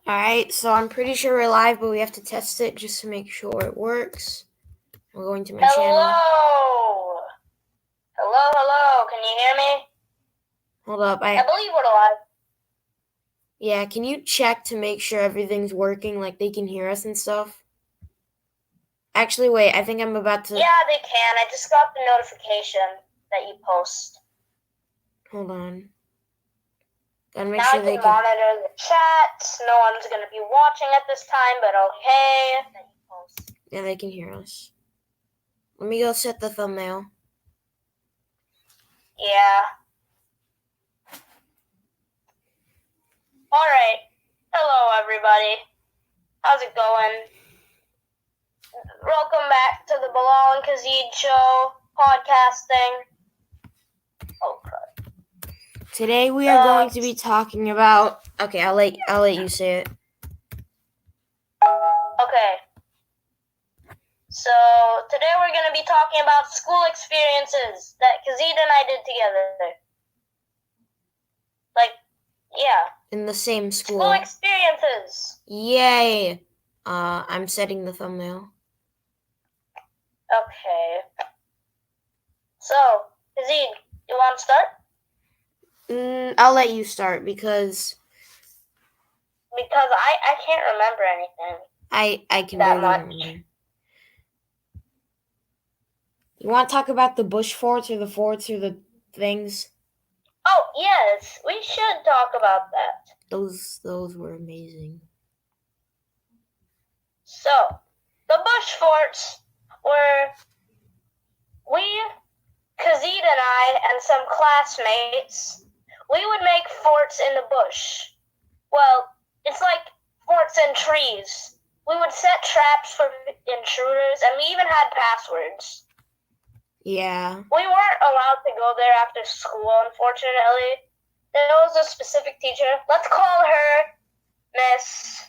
Alright, so I'm pretty sure we're live, but we have to test it just to make sure it works. We're going to my channel. Hello, can you hear me? Hold up, I believe we're live. Yeah, can you check to make sure everything's working, like they can hear us and stuff? Actually, wait, I think I'm about to... Yeah, they can. I just got the notification that you post. Hold on. Gotta make now sure I they can can... monitor the chat. No one's going to be watching at this time, but okay. That you post. Yeah, they can hear us. Let me go set the thumbnail. Yeah. Alright. Hello, everybody. How's it going? Welcome back to the Bilal and Kazeed show podcasting. Oh, crud. Today we are going to be talking about... Okay, I'll let you say it. Okay. So, today we're going to be talking about school experiences that Kazeed and I did together. Yeah. In the same school. School experiences. Yay! I'm setting the thumbnail. Okay. So, Kazeed, you want to start? I'll let you start because I can't remember anything. I can that barely much. remember. You want to talk about the bush forts or the forts or the things? Oh, yes. We should talk about that. Those were amazing. So, the bush forts were Kazeed and I and some classmates, we would make forts in the bush. Well, it's like forts in trees. We would set traps for intruders, and we even had passwords. Yeah. We weren't allowed to go there after school, unfortunately. There was a specific teacher. Let's call her Miss...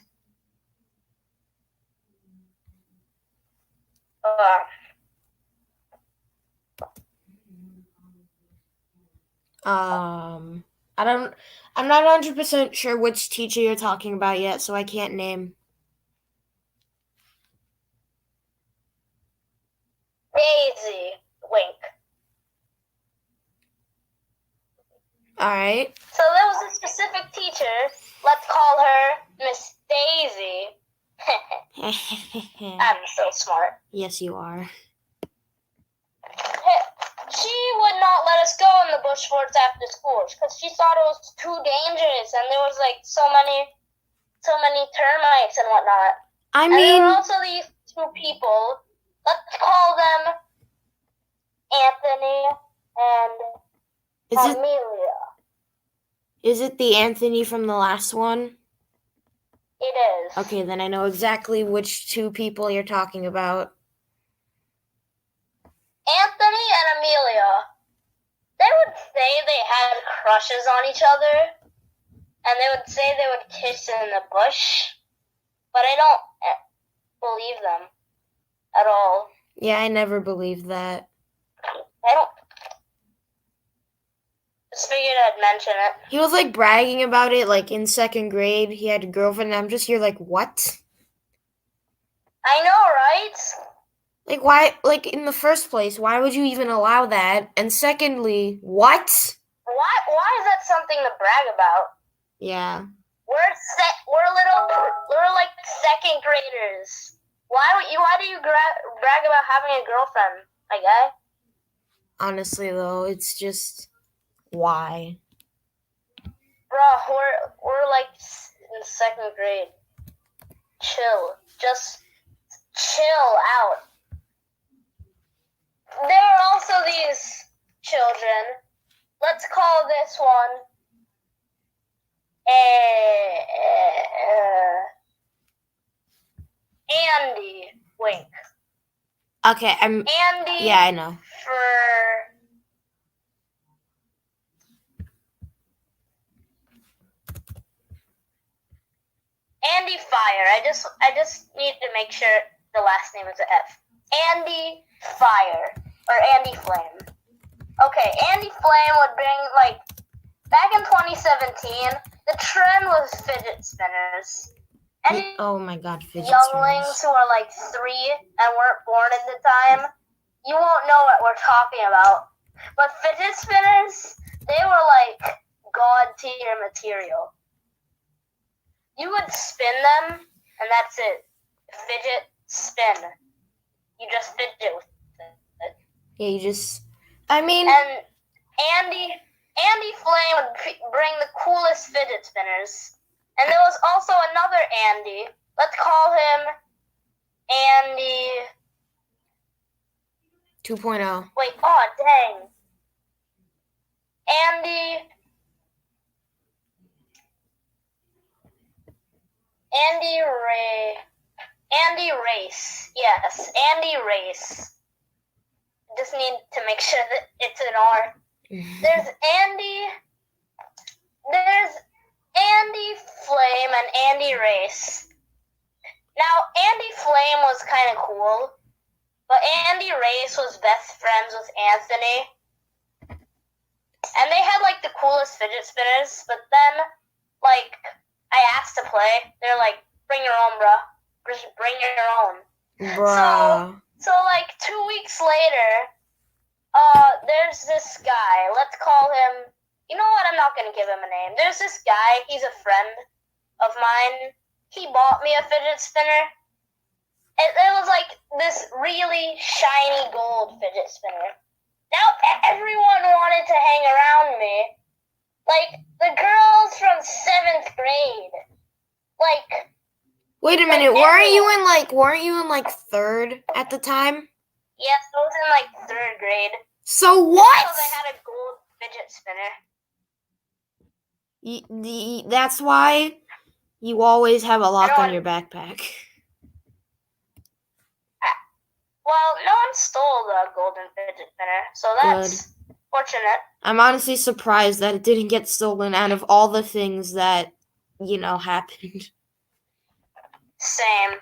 I'm not 100% sure which teacher you're talking about yet, so I can't name. Daisy. Wink. Alright. So there was a specific teacher. Let's call her Miss Daisy. I'm so smart. Yes, you are. She would not let us go in the bush forts after school because she thought it was too dangerous, and there was like so many termites and whatnot. And there were also these two people. Let's call them Anthony and Amelia. Is it the Anthony from the last one? It is. Okay, then I know exactly which two people you're talking about. Anthony and Amelia. They would say they had crushes on each other, and they would say they would kiss in the bush, but I don't believe them at all. Yeah, I never believed that. I don't. Just figured I'd mention it. He was like bragging about it, like in second grade. He had a girlfriend, and I'm just here like, what? I know, right? Like, why? Like, in the first place, why would you even allow that? And secondly, what? Why is that something to brag about? Yeah. We're like second graders. Why do you brag about having a girlfriend, my guy? Honestly, though, it's just why? Bro, we're like in second grade. Chill. Just chill out. There are also these children. Let's call this one Andy. Wink. Okay, Andy. Yeah, I know. Andy Fire. I just need to make sure the last name is an F. Andy Fire. Or Andy Flame. Okay, Andy Flame would bring, back in 2017, the trend was fidget spinners. Any Oh my god, fidget younglings spinners. who are like 3 and weren't born at the time, you won't know what we're talking about. But fidget spinners, they were like god tier material. You would spin them, and that's it. Fidget spin. You just fidget with it. Yeah, you just. I mean, And Andy Flame would bring the coolest fidget spinners. And there was also another Andy. Let's call him Andy. 2.0. Wait, oh dang. Andy. Andy Ray. Andy Race. Yes, Andy Race. Just need to make sure that it's an R. There's Andy Flame and Andy Race. Now, Andy Flame was kind of cool, but Andy Race was best friends with Anthony. And they had, like, the coolest fidget spinners, but then, like, I asked to play. They're like, bring your own, bruh. Just bring your own. Bruh. So, like, 2 weeks later, there's this guy. Let's call him... You know what? I'm not going to give him a name. There's this guy. He's a friend of mine. He bought me a fidget spinner. It was like this really shiny gold fidget spinner. Now everyone wanted to hang around me. Like, the girls from 7th grade. Like... Wait a minute, weren't you in like 3rd at the time? Yes, I was in like 3rd grade. So what? Because I had a gold fidget spinner. That's why you always have a lock on your backpack. Well, no one stole the golden fidget spinner, so that's fortunate. I'm honestly surprised that it didn't get stolen out of all the things that, happened. Same.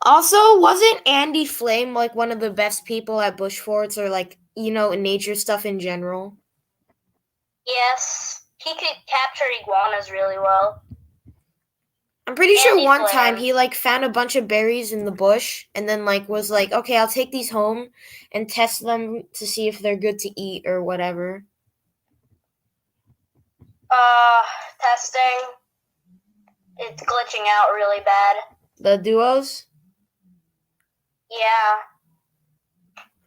Also, wasn't Andy Flame like one of the best people at bush forts or like, nature stuff in general? Yes, he could capture iguanas really well. I'm pretty sure Andy one Flame. time he like found a bunch of berries in the bush and then like was like, okay, I'll take these home and test them to see if they're good to eat or whatever. Testing. It's glitching out really bad. The duos? Yeah.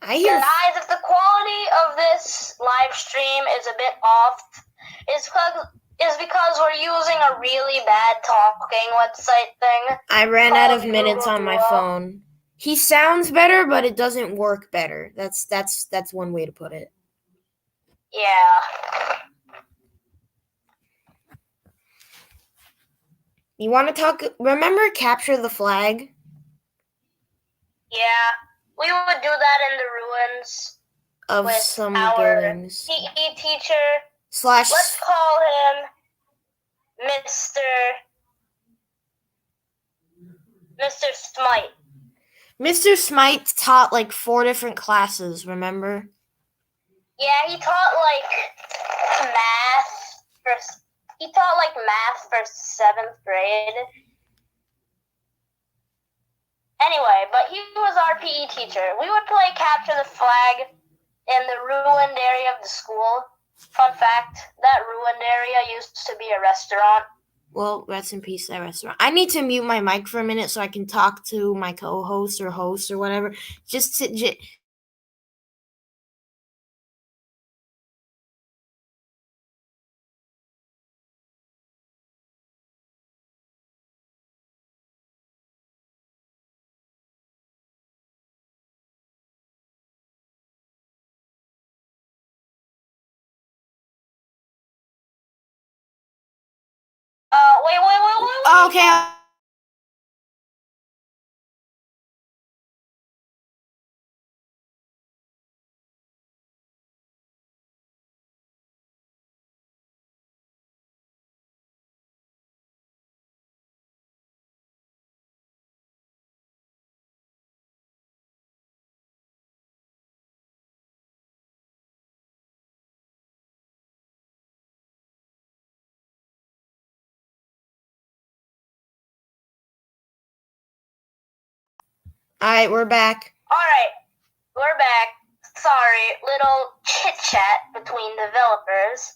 Guys, if the quality of this live stream is a bit off, it's because we're using a really bad talking website thing. I ran out of minutes on my phone. He sounds better, but it doesn't work better. That's one way to put it. Yeah. You want to talk? Remember Capture the Flag? Yeah. We would do that in the ruins of with some our buildings. PE teacher. / Let's call him Mr. Smite. Mr. Smite taught like 4 different classes, remember? Yeah, he taught like math for 7th grade. Anyway, but he was our PE teacher. We would play Capture the Flag in the ruined area of the school. Fun fact, that ruined area used to be a restaurant. Well, rest in peace, that restaurant. I need to mute my mic for a minute so I can talk to my co-host or host or whatever. Wait. Okay. Alright, we're back. Alright, we're back. Sorry, little chit chat between developers.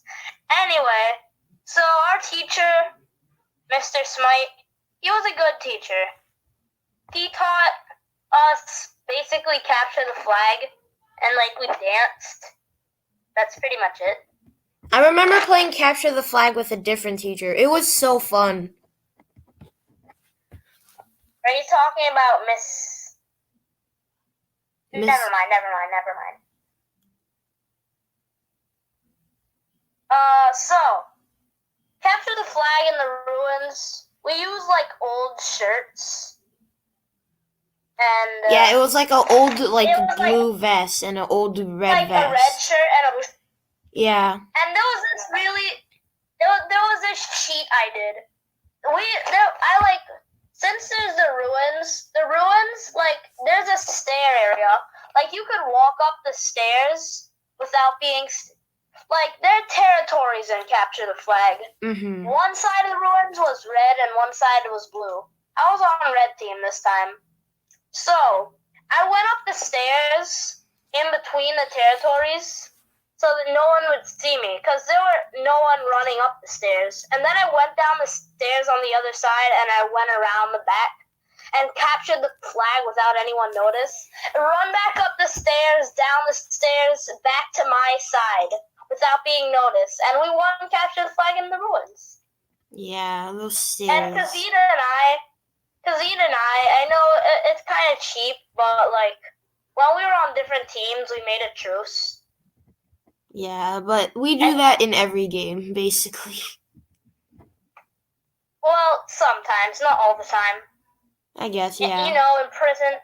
Anyway, so our teacher, Mr. Smite, he was a good teacher. He taught us basically capture the flag, and like we danced. That's pretty much it. I remember playing Capture the Flag with a different teacher. It was so fun. Are you talking about Miss... Never mind. So, capture the flag in the ruins. We use like old shirts. And yeah, it was like an old blue vest and an old red vest. Like a red shirt and a... Yeah. And there was this really... There was this cheat I did. Since there's the ruins, like, there's a stair area. Like, you could walk up the stairs without being... Like, there are territories in Capture the Flag. Mm-hmm. One side of the ruins was red and one side was blue. I was on red team this time. So, I went up the stairs in between the territories so that no one would see me, because there were no one running up the stairs. And then I went down the stairs on the other side, and I went around the back and captured the flag without anyone notice. Run back up the stairs, down the stairs, back to my side without being noticed. And we won Capture the Flag in the ruins. Yeah, those stairs. And Kazeed and I know it's kind of cheap, but like, when we were on different teams, we made a truce. Yeah, but we do that in every game, basically. Well, sometimes, not all the time. I guess, yeah. You know, in prison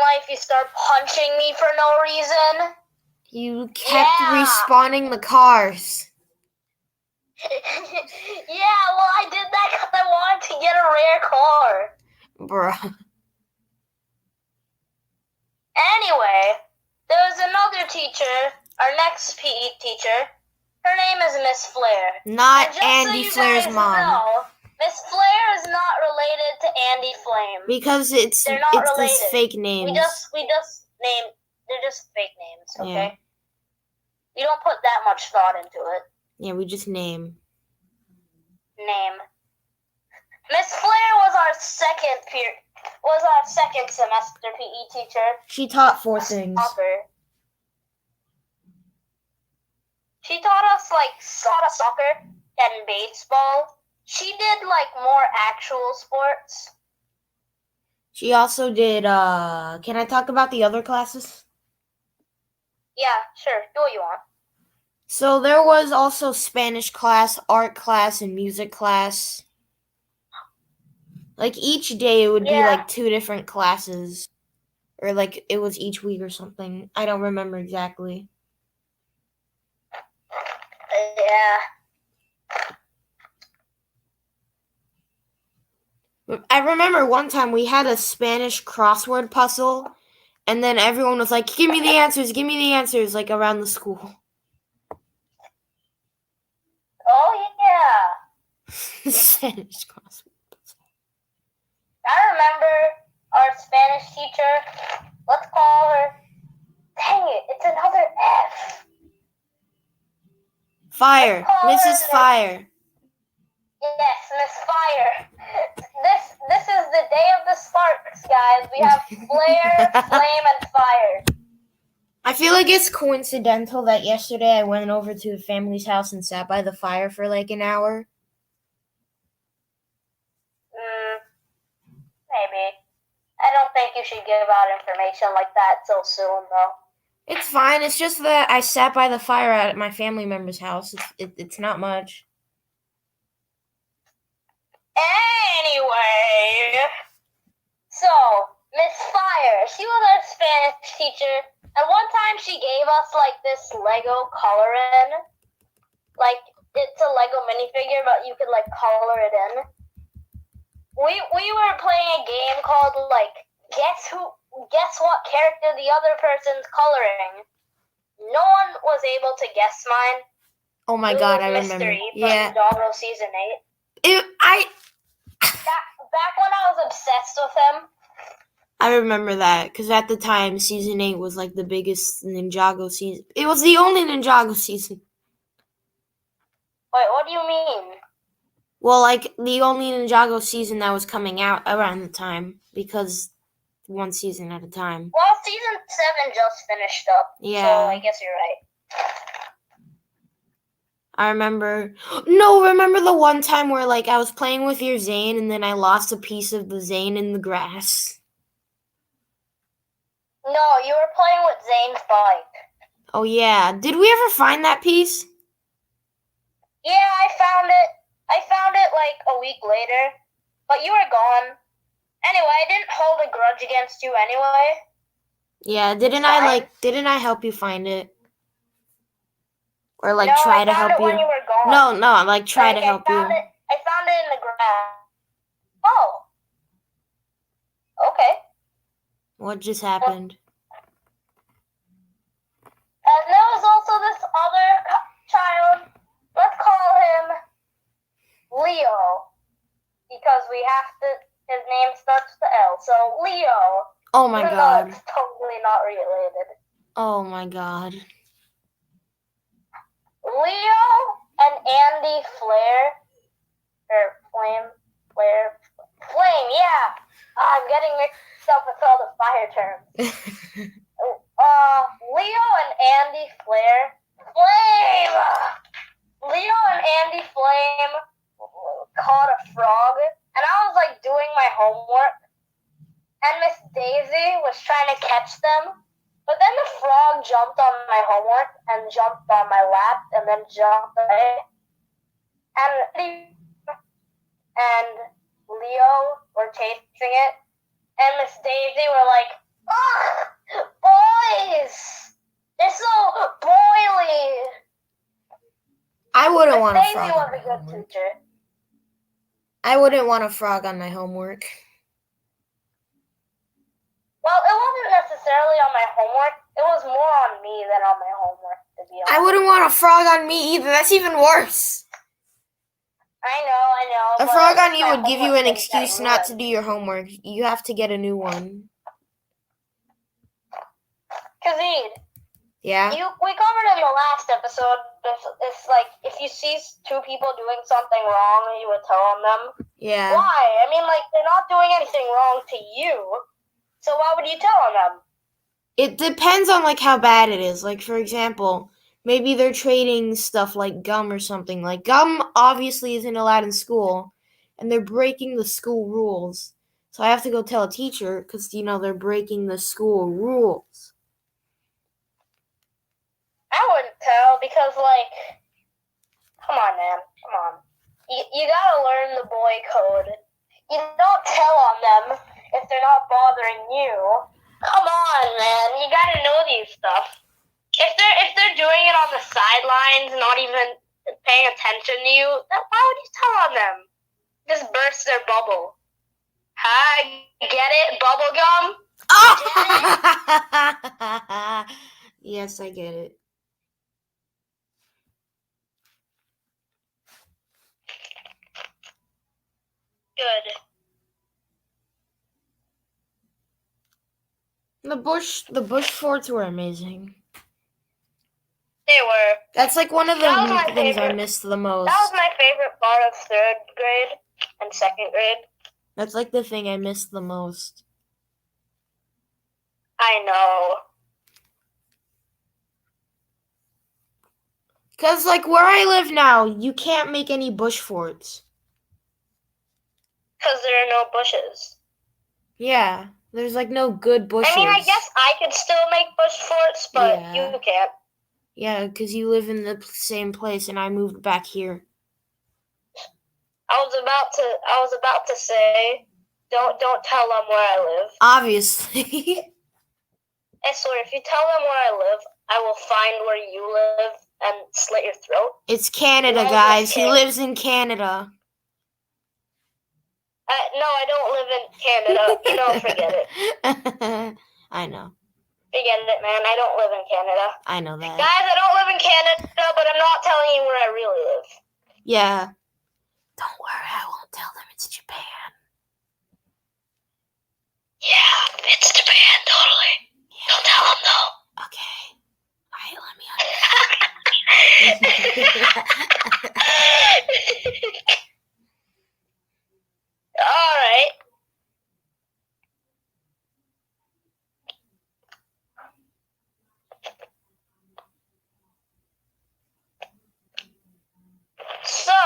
life, you start punching me for no reason. You kept respawning the cars. Yeah, well, I did that because I wanted to get a rare car. Bruh. Anyway, there was another teacher, our next PE teacher. Her name is Miss Flair. Not Andy Flair's mom. Miss Flair is not related to Andy Flame. Because they're not related. This fake names. We just name. They're just fake names, okay? Yeah. We don't put that much thought into it. Yeah, we just name. Miss Flair was our second semester PE teacher. She taught 4 things. She taught us soccer and baseball. She did like more actual sports. She also did can I talk about the other classes? Yeah, sure. Do what you want. So there was also Spanish class, art class, and music class. Like each day it would be like 2 different classes. Or like it was each week or something. I don't remember exactly. Yeah. I remember one time we had a Spanish crossword puzzle, and then everyone was like, give me the answers, like around the school. Oh, yeah. Spanish crossword puzzle. I remember our Spanish teacher. Let's call her. Dang it, it's another F. Fire. Mrs. Fire. Yes, Miss Fire. This is the day of the sparks, guys. We have flare, flame, and fire. I feel like it's coincidental that yesterday I went over to a family's house and sat by the fire for like an hour. Maybe. I don't think you should give out information like that so soon, though. It's fine. It's just that I sat by the fire at my family member's house. It's not much. Anyway, so Miss Fire, she was our Spanish teacher, and one time she gave us like this Lego color-in. Like, it's a Lego minifigure, but you could like color it in. We were playing a game called like guess what character the other person's coloring. No one was able to guess mine. Oh my god, I remember. Mystery from Doggo Season 8. back when I was obsessed with him. I remember that, because at the time, Season 8 was like the biggest Ninjago season. It was the only Ninjago season. Wait, what do you mean? Well, like, the only Ninjago season that was coming out around the time, because one season at a time. Well, season 7 just finished up, Yeah. so I guess you're right. I remember. No, remember the one time where, like, I was playing with your Zane and then I lost a piece of the Zane in the grass? No, you were playing with Zane's bike. Oh, yeah. Did we ever find that piece? Yeah, I found it. I found it like a week later, but you were gone. Anyway, I didn't hold a grudge against you anyway. Yeah, didn't I help you find it? Or, like, No, try I to found help it when you? you were gone. No, like, try to help you. I found it in the grass. Oh. Okay. What just happened? And there was also this other child. Let's call him Leo. Because we have to, his name starts with L. So, Leo. Oh my even god. though it's totally not related. Oh my god. Leo and Andy Flare. Flame, yeah. I'm getting mixed up with all the fire terms. Leo and Andy Flare. Flame! Leo and Andy Flame caught a frog, and I was like doing my homework, and Miss Daisy was trying to catch them, but then the frog jumped on my homework and jumped on my lap and then jumped away. And Leo were chasing it, and Miss Daisy were like, "Ugh, boys! They're so boily!" I wouldn't want a Miss Daisy frog was on my a good homework. teacher. I wouldn't want a frog on my homework. Well, it wasn't necessarily on my homework. It was more on me than on my homework, to be honest. I wouldn't want a frog on me either. That's even worse. I know. A frog on you would give you an excuse not to do your homework. You have to get a new one. Kazeed. Yeah? We covered in the last episode, it's like, if you see two people doing something wrong, you would tell on them. Yeah. Why? I mean, like, they're not doing anything wrong to you, so why would you tell on them? It depends on, like, how bad it is. Like, for example, maybe they're trading stuff like gum or something. Like, gum obviously isn't allowed in school, and they're breaking the school rules. So I have to go tell a teacher, because, they're breaking the school rules. I wouldn't tell, because, like, come on, man. Come on. You gotta learn the boy code. You don't tell on them if they're not bothering you. Come on, man. You gotta know these stuff. If they're doing it on the sidelines, not even paying attention to you, then why would you tell on them? Just burst their bubble. Hi, get it? Bubble gum? Oh! Yes, I get it. Good. The bush forts were amazing. They were. That's like one of the things I missed the most. That was my favorite part of 3rd grade and 2nd grade. That's like the thing I missed the most. I know. Because, like, where I live now, you can't make any bush forts. Because there are no bushes. Yeah, there's, like, no good bushes. I mean, I guess I could still make bush forts, but you can't. Yeah, because you live in the same place, and I moved back here. I was about to say, don't tell them where I live. Obviously. I swear, if you tell them where I live, I will find where you live and slit your throat. It's Canada, guys. He lives in Canada. No, I don't live in Canada. Forget it. I know. Forget it, man. I don't live in Canada. I know that. Guys, I don't live in Canada, but I'm not telling you where I really live. Yeah. Don't worry, I won't tell them it's Japan. It's Japan, totally. Don't tell them though. Okay. Alright, let me Alright. So,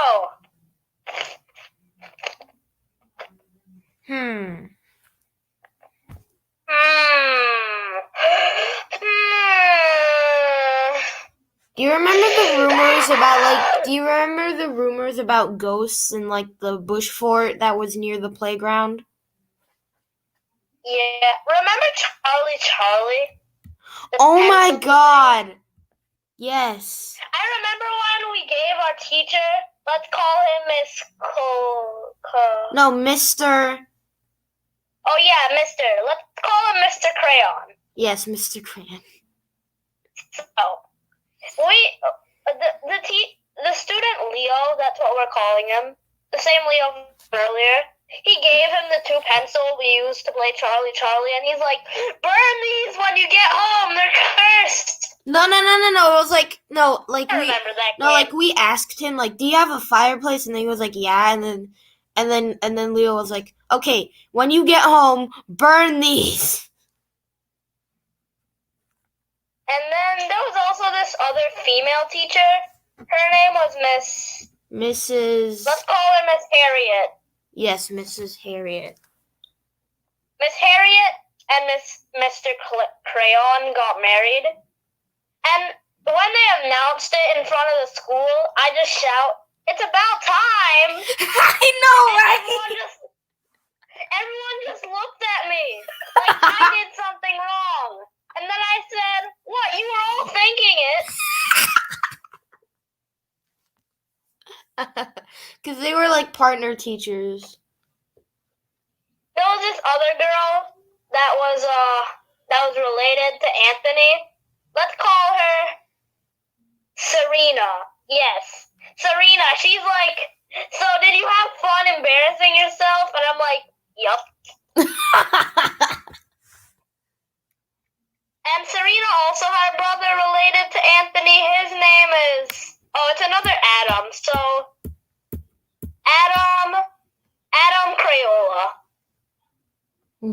Do you remember the rumors about, do you remember the rumors about ghosts in, the bush fort that was near the playground? Yeah. Remember Charlie? Oh my god! Yes. I remember when we gave our teacher, let's call him Miss No, Mr. Oh yeah, Mr. Let's call him Mr. Crayon. Yes, Mr. Crayon. So, the student Leo, that's what we're calling him, the same Leo earlier, he gave him the 2 pencils we used to play Charlie, and he's like, burn these when you get home, they're cursed. No. It was we asked him, do you have a fireplace? And then he was like, yeah. And then Leo was like, okay, when you get home, burn these. And then there was also this other female teacher. Her name was Mrs. Let's call her Miss Harriet. Yes, Mrs. Harriet. Miss Harriet and Mr. Crayon got married. And when they announced it in front of the school, I just shout, it's about time! I know, right? Everyone just looked at me like I did something wrong. And then I said, what, you were all thinking it? Because they were partner teachers. There was this other girl that was related to Anthony. Let's call her Serena. Yes, Serena. She's like, so did you have fun embarrassing yourself? And I'm like, yup. And Serena also had a brother related to Anthony. His name is, it's another Adam. So, Adam Crayola.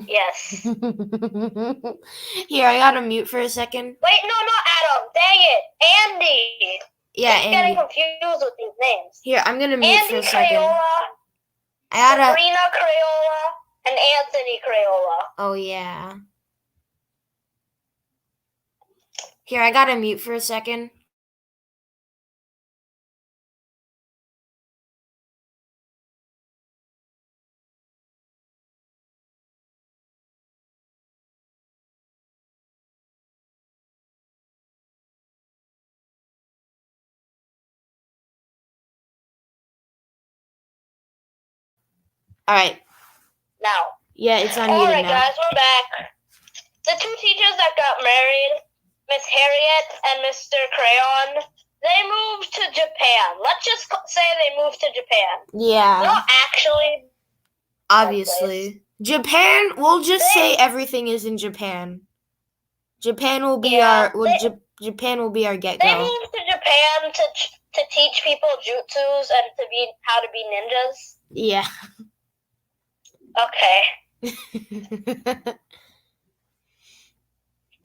Yes. Here, I gotta mute for a second. Wait, no, not Adam. Dang it. Andy. Yeah, I'm getting confused with these names. Here, I'm gonna mute Andy for a second. Crayola, Sabrina Crayola, and Anthony Crayola. Oh, yeah. Here, I gotta mute for a second. Alright. Now. Yeah, it's unmuted now. Alright, guys, we're back. The 2 teachers that got married, Miss Harriet and Mr. Crayon, they moved to Japan. Let's just say they moved to Japan. Yeah. Not actually. Obviously. Japan, we'll just say everything is in Japan. Japan will be Japan will be our get-go. They moved to Japan to teach people jutsus and how to be ninjas. Yeah. Okay.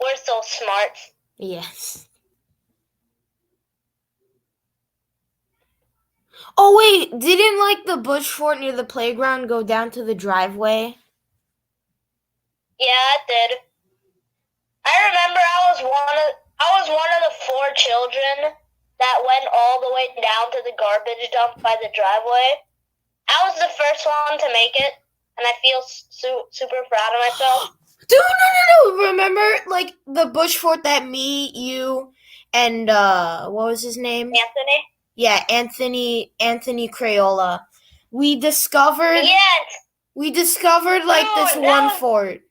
We're so smart. Yes. Oh wait, didn't the bush fort near the playground go down to the driveway? Yeah, it did. I remember I was one of the 4 children that went all the way down to the garbage dump by the driveway. I was the first one to make it, and I feel super proud of myself. Dude, no. Remember, the bush fort that me, you, and, what was his name? Anthony? Yeah, Anthony Crayola. We discovered... Yes! We discovered, this one fort.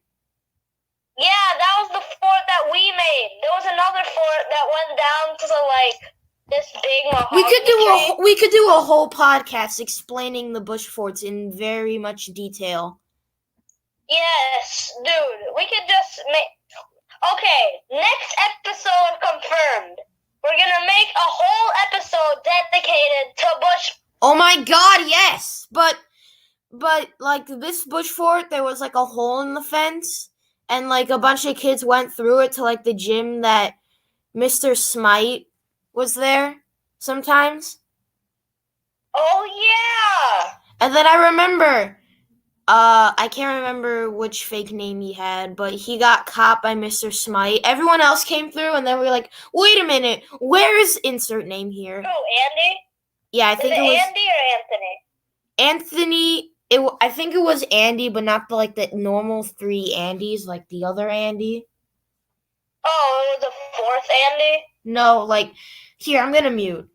Yeah, that was the fort that we made. There was another fort that went down to this big mahogany tree. We could do a whole podcast explaining the bush forts in very much detail. Yes, dude. We could just make. Okay, next episode confirmed. We're gonna make a whole episode dedicated to Bush. Oh my god, yes! But like this bush fort, there was like a hole in the fence, and like a bunch of kids went through it to like the gym that Mr. Smite was there sometimes. Oh yeah. And then I remember, I can't remember which fake name he had, but he got caught by Mr. Smite. Everyone else came through, and then we were like, wait a minute, where's insert name here? Oh, Andy? Yeah, I Is think it it was Andy or Anthony? Anthony. I think it was Andy, but not the normal 3 Andys, like the other Andy. Oh, it was the 4th Andy? No, like, here, I'm gonna mute.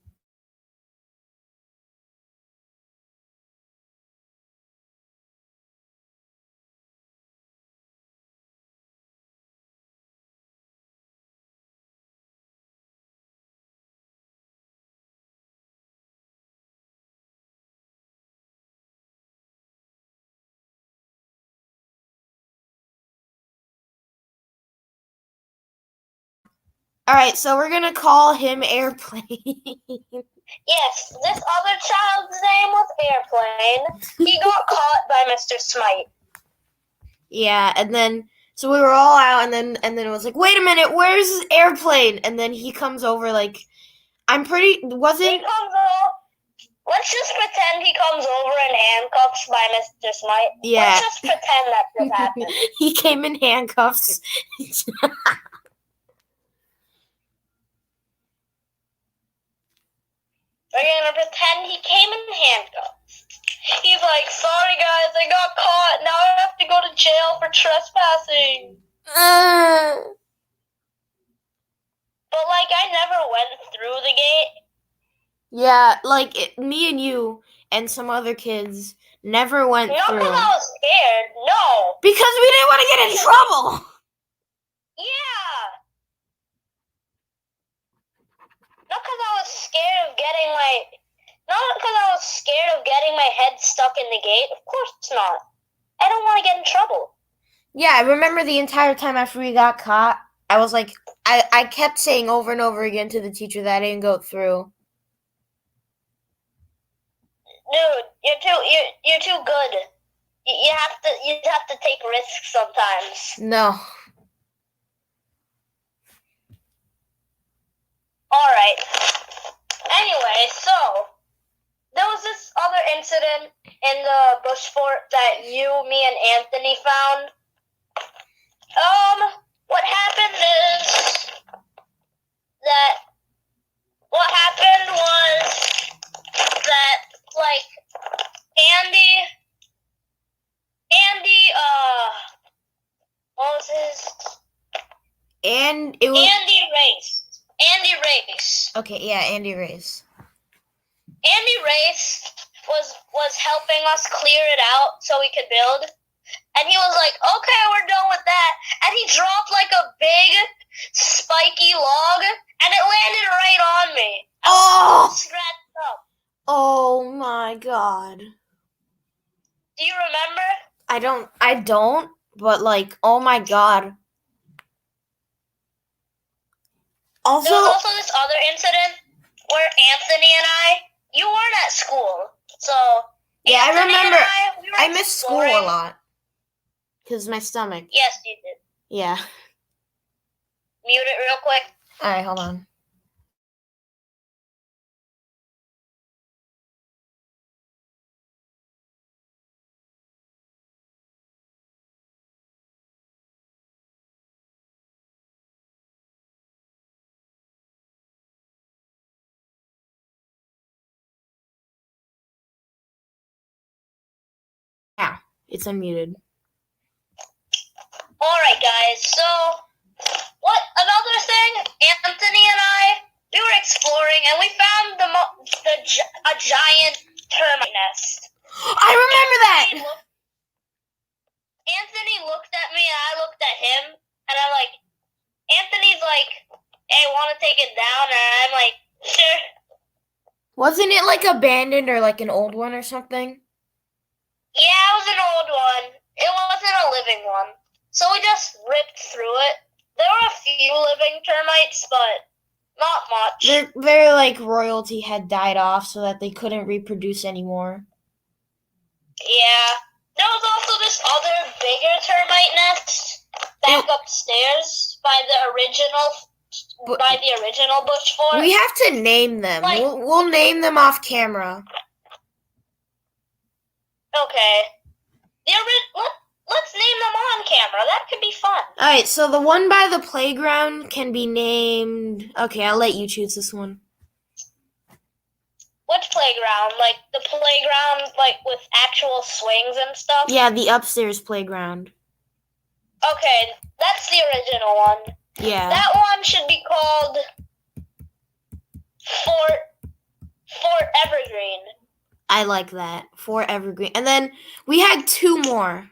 Alright, so we're gonna call him Airplane. Yes, this other child's name was Airplane. He got caught by Mr. Smite. Yeah, and then so we were all out, and then it was like, wait a minute, where's his Airplane? And then he comes over, like, I'm pretty He wasn't comes over. Let's just pretend he comes over in handcuffs by Mr. Smite. Yeah. Let's just pretend that this happened. He came in handcuffs. We're gonna pretend he came in handcuffs. He's like, sorry guys, I got caught. Now I have to go to jail for trespassing. But like, I never went through the gate. Yeah, like me and you and some other kids never went Not through. because I was scared, no. Because we didn't want to get in trouble. Yeah. Not because I was scared of getting my head stuck in the gate. Of course not. I don't want to get in trouble. Yeah, I remember the entire time after we got caught, I was like, I kept saying over and over again to the teacher that I didn't go through. Dude, you're too good. You have to take risks sometimes. No. Alright. Anyway, so there was this other incident in the bush fort that you, me, and Anthony found. What happened was that, like, Andy, what was his? And it was Andy Race. Okay, yeah, Andy Race. Andy Race was helping us clear it out so we could build. And he was like, okay, we're done with that. And he dropped like a big, spiky log, and it landed right on me. I was all scratched up. Oh my god. Do you remember? I don't, but like, oh my god. Also, there was also this other incident where Anthony and you weren't at school. So, yeah, Anthony I remember. and we were I missed school a exploring. lot. Because my stomach. Yes, you did. Yeah. Mute it real quick. Alright, hold on. Yeah, it's unmuted. Alright, guys, so, another thing, Anthony and we were exploring, and we found a giant termite nest. I remember that! Anthony looked at me, and I looked at him, and I'm like, Anthony's like, hey, want to take it down? And I'm like, sure. Wasn't it like abandoned or like an old one or something? Yeah, it was an old one. It wasn't a living one. So we just ripped through it. There were a few living termites, but not much. Their like royalty had died off so that they couldn't reproduce anymore. Yeah. There was also this other bigger termite nest back upstairs by the original bush fort. We have to name them. Like, we'll name them off camera. Okay. Let's name them on camera. That could be fun. Alright, so the one by the playground can be named... Okay, I'll let you choose this one. Which playground? Like the playground like with actual swings and stuff? Yeah, the upstairs playground. Okay, that's the original one. Yeah. That one should be called Fort Evergreen. I like that. Fort Evergreen. And then we had 2 more.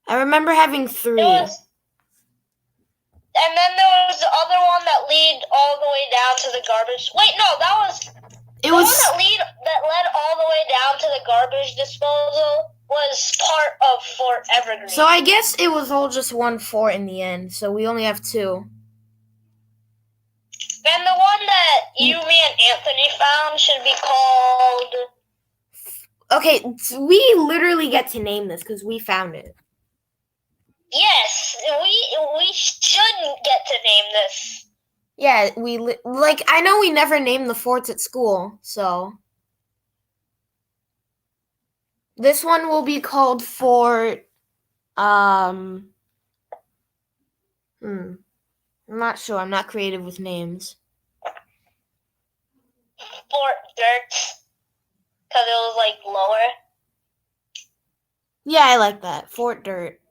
I remember having 3. And then there was the other one that led all the way down to the garbage. Wait, no, that was the one that led all the way down to the garbage disposal was part of Fort Evergreen. So I guess it was all just one fort in the end. So we only have 2. And the one that you, me, and Anthony found should be called... Okay, we literally get to name this because we found it. Yes, we shouldn't get to name this. Yeah, I know we never named the forts at school, so... This one will be called Fort... I'm not sure. I'm not creative with names. Fort Dirt. Because it was, like, lower. Yeah, I like that. Fort Dirt.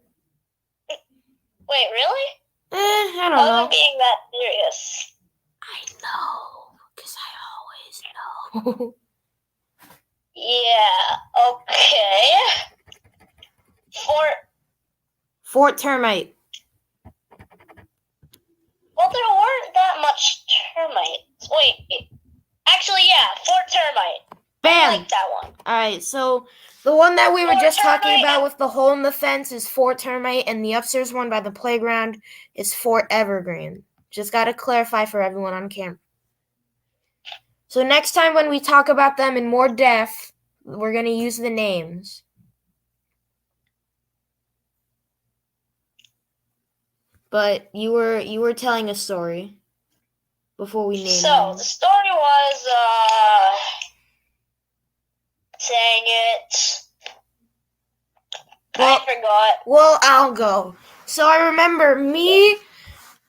Wait, really? I don't I know. wasn't being that serious. I know, because I always know. Yeah, okay. Fort Termite. Well, there weren't that much termites. Wait. Actually, yeah, Fort Termite. Bam! I like that one. Alright, so the one that we were Fort just talking Termite about with the hole in the fence is Fort Termite, and the upstairs one by the playground is Fort Evergreen. Just gotta clarify for everyone on camera. So next time when we talk about them in more depth, we're gonna use the names. But you were telling a story before we named them. So, the story was, dang it. I forgot. Well, I'll go. So I remember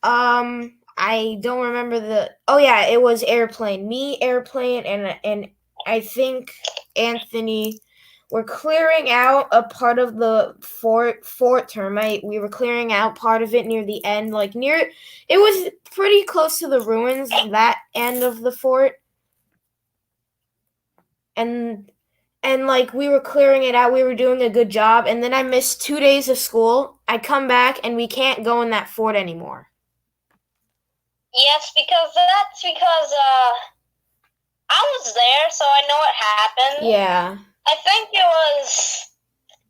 I don't remember it was Airplane. Me, Airplane, and I think Anthony were clearing out a part of the Fort Termite. We were clearing out part of it near the end, it was pretty close to the ruins, that end of the fort. And we were clearing it out, we were doing a good job, and then I missed 2 days of school. I come back, and we can't go in that fort anymore. Yes, because I was there, so I know what happened. Yeah. I think it was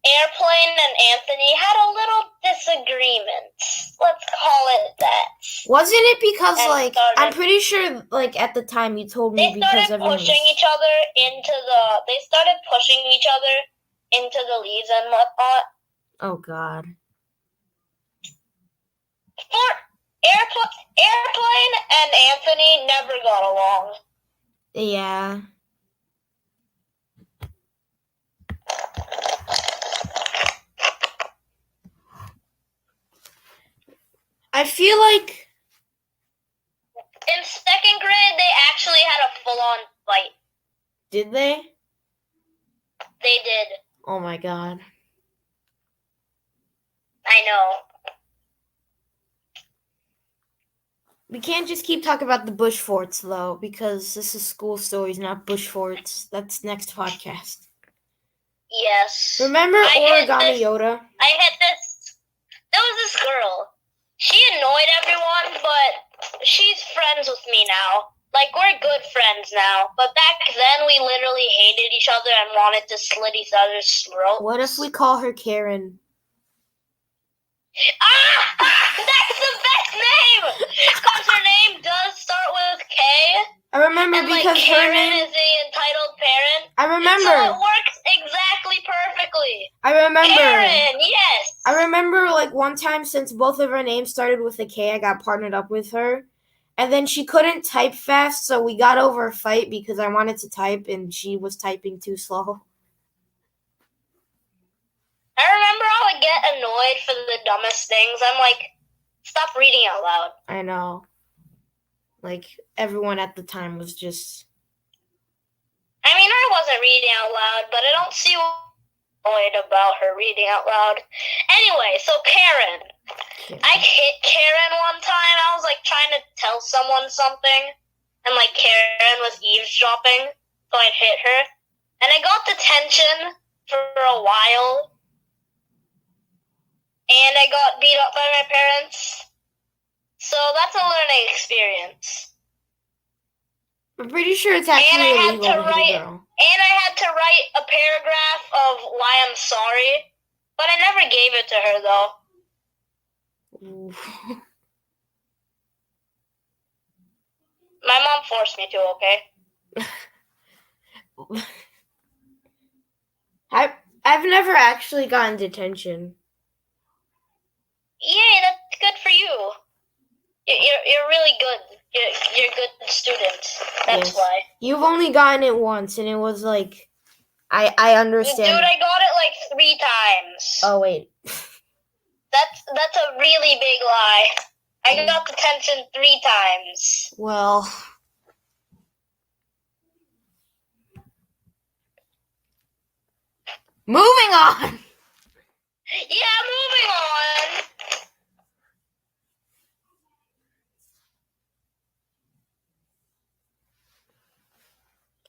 Airplane and Anthony had a little disagreement. Let's call it that. Wasn't it because, I'm pretty sure, at the time you told me because they started pushing each other into the leaves and whatnot. Oh, God. Airplane and Anthony never got along. Yeah. I feel like in 2nd grade they actually had a full-on fight. Did they? They did. Oh my God. I know. We can't just keep talking about the bush forts, though, because this is school stories, not bush forts. That's next podcast. Yes. Remember Origami Yoda? There was this girl. She annoyed everyone, but she's friends with me now. Like, we're good friends now, but back then we literally hated each other and wanted to slit each other's throats. What if we call her Karen? That's the best name! Because her name does start with K. I remember And, because like, Karen her name... is the entitled parent. I remember. So it works exactly perfectly. I remember. Karen, yes. I remember, like, one time, since both of our names started with a K, I got partnered up with her. And then she couldn't type fast, so we got over a fight because I wanted to type and she was typing too slow. I remember I would get annoyed for the dumbest things. I'm like, stop reading out loud. I know. Like, everyone at the time was just... I mean, I wasn't reading out loud, but I don't see what's annoyed about her reading out loud. Anyway, so Karen. I hit Karen one time. I was, like, trying to tell someone something, and, like, Karen was eavesdropping, so I hit her. And I got detention for a while, and I got beat up by my parents. So that's a learning experience. I'm pretty sure it's actually illegal to hit a girl. And I had to write a paragraph of why I'm sorry, but I never gave it to her, though. My mom forced me to, okay? I've never actually gotten detention. Yay, that's good for you. You're really good. You're a good student. That's why. You've only gotten it once, and it was like, I understand. Dude, I got it like 3 times. Oh, wait. That's a really big lie. I got detention 3 times. Well... Moving on! Yeah, moving on!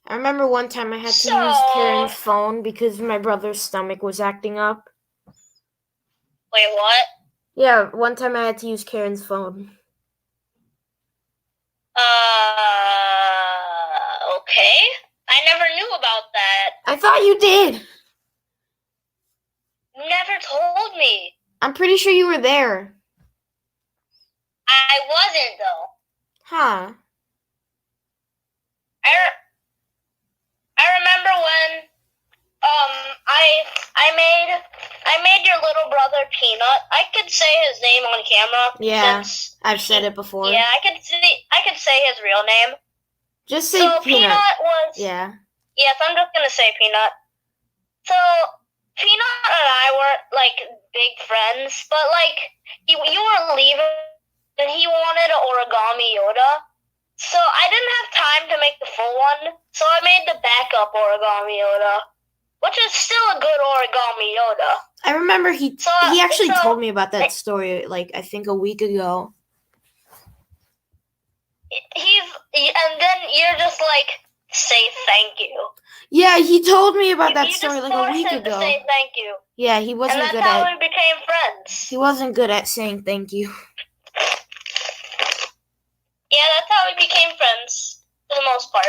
I remember one time I had to use Karen's phone because my brother's stomach was acting up. Wait, what? Yeah, one time I had to use Karen's phone. Okay. I never knew about that. I thought you did. You never told me. I'm pretty sure you were there. I wasn't, though. Huh. I remember when I made your little brother Peanut. I could say his name on camera. Yeah, I've said it before. Yeah, I could say his real name. Just say so Peanut. Was yeah. Yes, I'm just gonna say Peanut. So Peanut and I were like big friends, but like you were leaving and he wanted an origami Yoda. So I didn't have time to make the full one, so I made the backup origami Yoda, which is still a good origami Yoda. I remember he actually told me about that story, like, I think a week ago. And then you're just like, say thank you. Yeah, he told me about that story like a week ago. To say thank you. Yeah, he wasn't good at... And that's how we became friends. He wasn't good at saying thank you. Yeah, that's how we became friends, for the most part.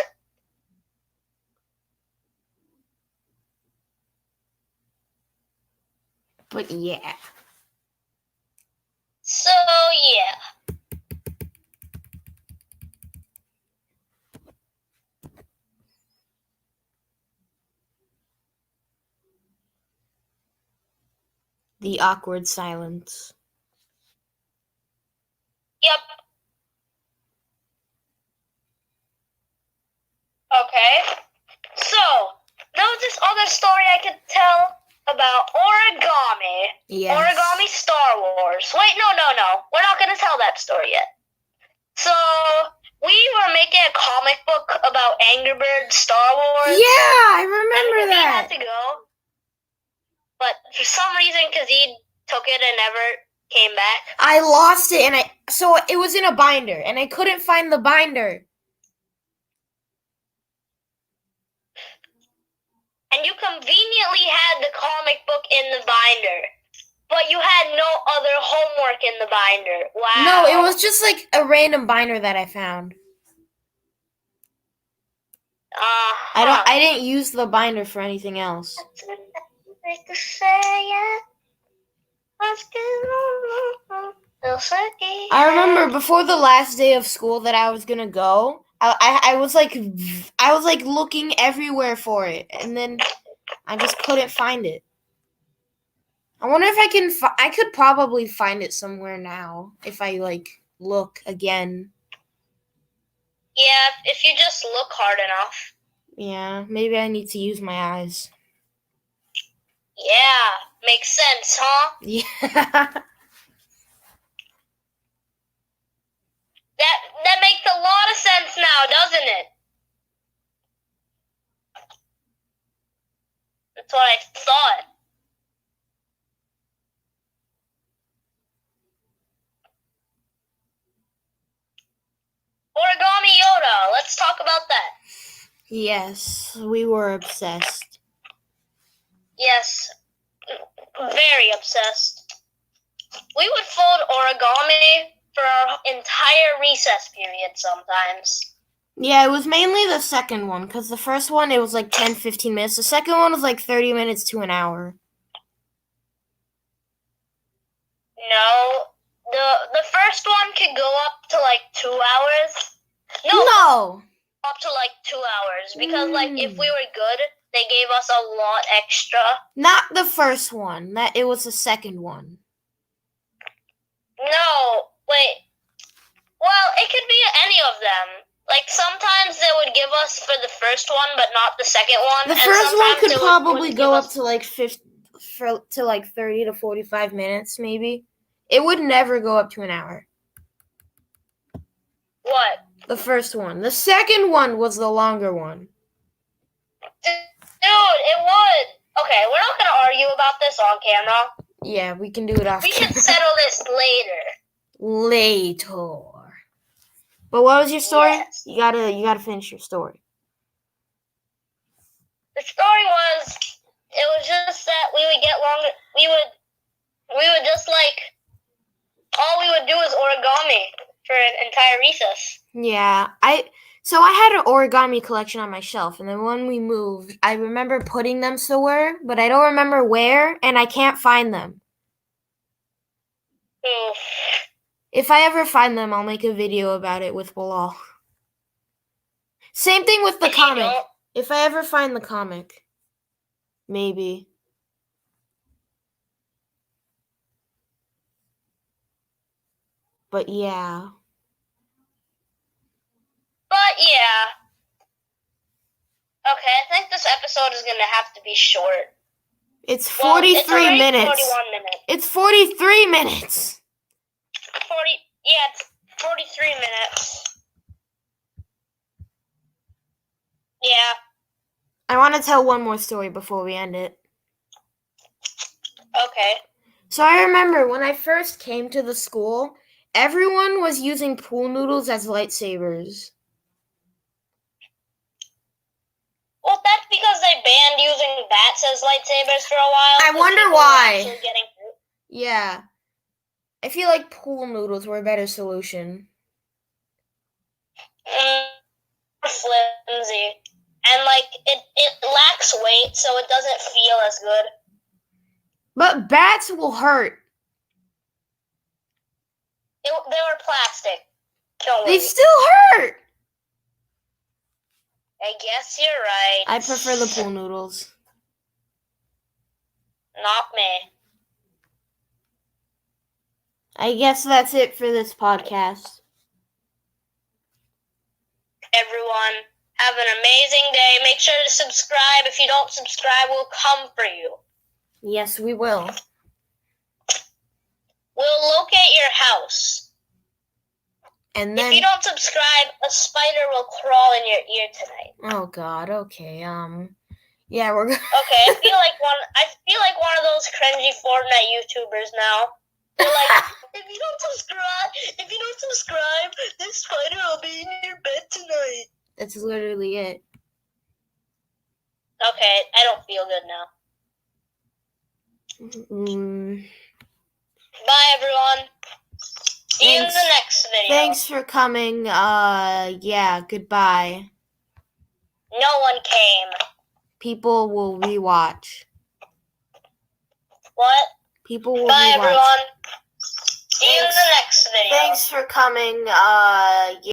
But yeah. So, yeah. The awkward silence. Yep. Okay. So, there was this other story I could tell about origami. Yes. Origami Star Wars. Wait, no. We're not going to tell that story yet. So, we were making a comic book about Angry Birds Star Wars. Yeah, I remember that. We had to go. But for some reason, Kazeed took it and never came back. I lost it, so it was in a binder, and I couldn't find the binder. And you conveniently had the comic book in the binder, but you had no other homework in the binder. Wow. No, it was just like a random binder that I found. I didn't use the binder for anything else. I remember before the last day of school that I was gonna go, I was like looking everywhere for it, and then I just couldn't find it. I wonder if I can. I could probably find it somewhere now if I look again. Yeah, if you just look hard enough. Yeah, maybe I need to use my eyes. Yeah, makes sense, huh? Yeah. That makes a lot of sense now, doesn't it? That's what I thought. Origami Yoda, let's talk about that. Yes, we were obsessed. Yes, very obsessed. We would fold origami for our entire recess period sometimes. Yeah, it was mainly the second one, because the first one, it was 10-15 minutes. The second one was 30 minutes to an hour. No, the first one could go up to 2 hours. No! Up to 2 hours, because if we were good, they gave us a lot extra. Not the first one. It was the second one. No, wait. Well, it could be any of them. Sometimes they would give us for the first one, but not the second one. The first one could probably go up to 30 to 45 minutes, maybe. It would never go up to an hour. What? The first one. The second one was the longer one. Dude, it would. Okay, we're not gonna argue about this on camera. Yeah, we can do it off camera. We can settle this later. Later. But what was your story? Yes. You gotta finish your story. The story was, it was just that we would get longer. We would just all we would do is origami for an entire recess. Yeah, I had an origami collection on my shelf, and then when we moved, I remember putting them somewhere, but I don't remember where, and I can't find them. Oof. If I ever find them, I'll make a video about it with Bilal. Same thing with the comic. If I ever find the comic, maybe. But yeah. Okay, I think this episode is gonna have to be short. It's 43 minutes. 41 minutes. It's 43 minutes. It's 43 minutes. Yeah. I want to tell one more story before we end it. Okay. So I remember when I first came to the school, everyone was using pool noodles as lightsabers. Well, that's because they banned using bats as lightsabers for a while. I wonder why. Yeah. I feel like pool noodles were a better solution. Flimsy. And it lacks weight, so it doesn't feel as good. But bats will hurt. They were plastic. Don't worry. They still hurt. I guess you're right. I prefer the pool noodles. Not me. I guess that's it for this podcast. Everyone, have an amazing day. Make sure to subscribe. If you don't subscribe, we'll come for you. Yes, we will. We'll locate your house. And then, if you don't subscribe, a spider will crawl in your ear tonight. Oh God. Okay. Yeah, we're. Okay, I feel like one of those cringy Fortnite YouTubers now. They're like, if you don't subscribe, this spider will be in your bed tonight. That's literally it. Okay, I don't feel good now. Bye, everyone. See you in the next video. Thanks for coming. Yeah, goodbye. No one came. People will rewatch. What? People will Bye, rewatch. everyone. See you in the next video. Thanks for coming.